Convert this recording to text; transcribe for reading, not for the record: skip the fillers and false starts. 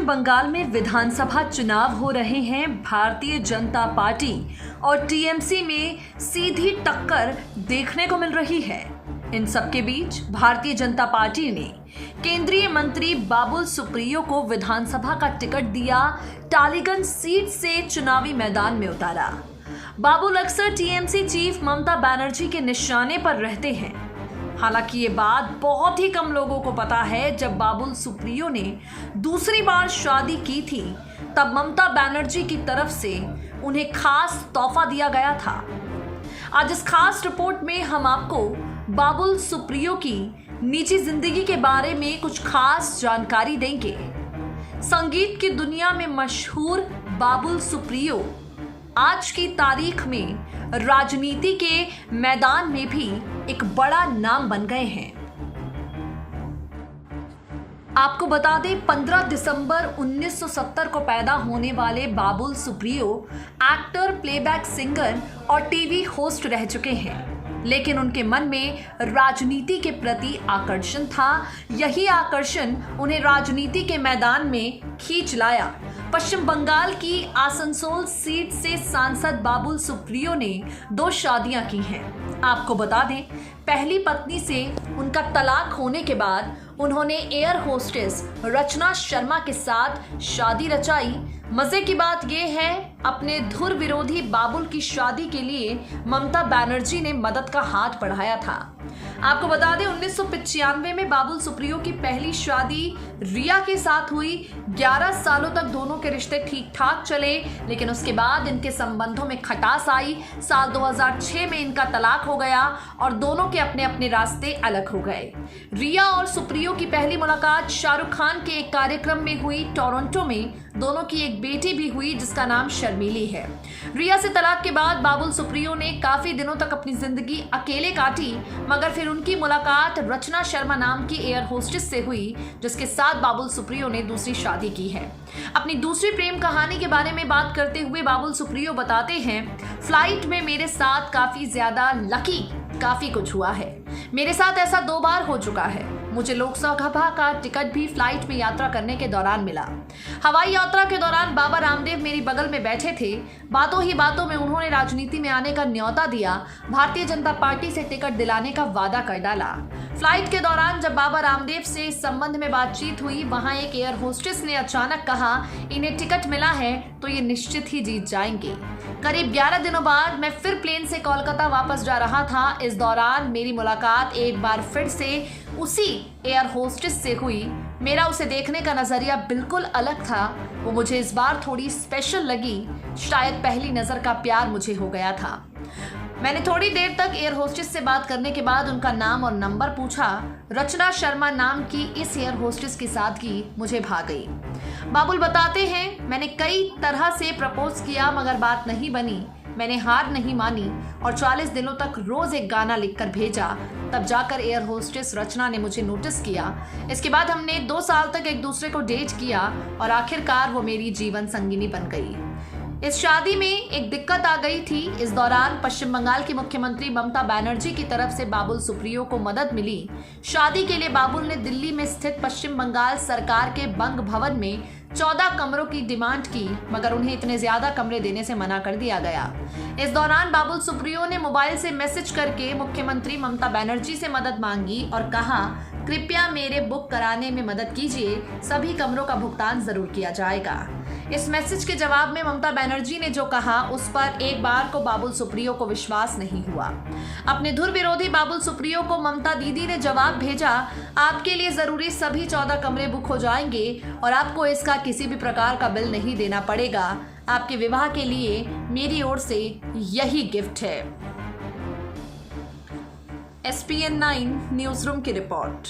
बंगाल में विधानसभा चुनाव हो रहे हैं। भारतीय जनता पार्टी और टीएमसी में सीधी टक्कर देखने को मिल रही है। इन सबके बीच भारतीय जनता पार्टी ने केंद्रीय मंत्री बाबुल सुप्रियो को विधानसभा का टिकट दिया, टालीगंज सीट से चुनावी मैदान में उतारा। बाबुल अक्सर टीएमसी चीफ ममता बनर्जी के निशाने पर रहते हैं। हालांकि ये बात बहुत ही कम लोगों को पता है। जब बाबुल सुप्रियो ने दूसरी बार शादी की थी, तब ममता बनर्जी की तरफ से उन्हें खास तोहफा दिया गया था। आज इस खास रिपोर्ट में हम आपको बाबुल सुप्रियो की निजी जिंदगी के बारे में कुछ खास जानकारी देंगे। संगीत की दुनिया में मशहूर बाबुल सुप्रियो आज की तारीख में राजनीति के मैदान में भी एक बड़ा नाम बन गए हैं। आपको बता दें, 15 दिसंबर 1970 को पैदा होने वाले Babul Supriyo actor, playback singer और टीवी होस्ट रह चुके हैं, लेकिन उनके मन में राजनीति के प्रति आकर्षण था। यही आकर्षण उन्हें राजनीति के मैदान में खींच लाया। पश्चिम बंगाल की आसनसोल सीट से सांसद बाबुल सुप्रियो ने 2 शादियां की हैं। आपको बता दें, पहली पत्नी से उनका तलाक होने के बाद उन्होंने एयर होस्टेस रचना शर्मा के साथ शादी रचाई। मजे की बात यह है, अपने धुर विरोधी बाबुल की शादी के लिए ममता बनर्जी ने मदद का हाथ बढ़ाया था। आपको बता दें, 1995 में बाबुल सुप्रियो की पहली शादी रिया के साथ हुई। 11 सालों तक दोनों के रिश्ते ठीक ठाक चले, लेकिन उसके बाद इनके संबंधों में खटास आई। साल 2006 में इनका तलाक हो गया और दोनों के अपने अपने रास्ते अलग हो गए। रिया और सुप्रियो की पहली मुलाकात शाहरुख खान के एक कार्यक्रम में हुई टोरंटो में। दोनों की एक बेटी भी हुई जिसका नाम शर्मिली है। रिया से तलाक के बाद बाबुल सुप्रियो ने काफी दिनों तक अपनी जिंदगी अकेले काटी, मगर फिर उनकी मुलाकात रचना शर्मा नाम की एयर होस्टेस से हुई, जिसके साथ बाबुल सुप्रियो ने दूसरी शादी की है। अपनी दूसरी प्रेम कहानी के बारे में बात करते हुए बाबुल सुप्रियो बताते हैं, फ्लाइट में मेरे साथ काफी ज्यादा लकी काफी कुछ हुआ है। मेरे साथ ऐसा 2 बार हो चुका है। मुझे लोकसभा का टिकट भी फ्लाइट में यात्रा करने के दौरान मिला। हवाई यात्रा के दौरान बाबा रामदेव मेरी बगल में बैठे थे। बातों ही बातों में उन्होंने राजनीति में आने का न्योता दिया, भारतीय जनता पार्टी से टिकट दिलाने का वादा कर डाला। फ्लाइट के दौरान जब बाबा रामदेव से इस संबंध में बातचीत हुई, वहां एक एयर होस्टेस ने अचानक कहा, इन्हें टिकट मिला है तो ये निश्चित ही जीत जाएंगे। करीब 11 दिनों बाद मैं फिर प्लेन से कोलकाता वापस जा रहा था। इस दौरान मेरी मुलाकात एक बार फिर से उसी एयर होस्टेस से हुई। मेरा उसे देखने का नजरिया बिल्कुल अलग था। वो मुझे इस बार थोड़ी स्पेशल लगी। शायद पहली नजर का प्यार मुझे हो गया था। मैंने थोड़ी देर तक एयर होस्टेस से बात करने के बाद उनका नाम और नंबर पूछा। रचना शर्मा नाम की इस एयर होस्टेस के साथ की मुझे भा गई। बाबुल बताते हैं, मैंने कई तरह से प्रपोज किया मगर बात नहीं बनी। मैंने हार नहीं मानी और 40 दिनों तक रोज एक गाना लिखकर भेजा। तब जाकर एयर होस्टेस रचना ने मुझे नोटिस किया। इसके बाद हमने 2 साल तक एक दूसरे को डेट किया और आखिरकार वो मेरी जीवन संगिनी बन गई। इस शादी में एक दिक्कत आ गई थी। इस दौरान पश्चिम बंगाल की मुख्यमंत्री ममता बनर्जी की तरफ से बाबुल सुप्रियो को मदद मिली। शादी के लिए बाबुल ने दिल्ली में स्थित पश्चिम बंगाल सरकार के बंग भवन में 14 कमरों की डिमांड की, मगर उन्हें इतने ज्यादा कमरे देने से मना कर दिया गया। इस दौरान बाबुल सुप्रियो ने मोबाइल से मैसेज करके मुख्यमंत्री ममता बनर्जी से मदद मांगी और कहा, कृपया मेरे बुक कराने में मदद कीजिए, सभी कमरों का भुगतान जरूर किया जाएगा। इस मैसेज के जवाब में ममता बनर्जी ने जो कहा, उस पर एक बार को बाबुल सुप्रियो को विश्वास नहीं हुआ। अपने धुर विरोधी बाबुल सुप्रियो को ममता दीदी ने जवाब भेजा, आपके लिए जरूरी सभी 14 कमरे बुक हो जाएंगे और आपको इसका किसी भी प्रकार का बिल नहीं देना पड़ेगा। आपके विवाह के लिए मेरी ओर से यही गिफ्ट है। SPN9 न्यूज रूम की रिपोर्ट।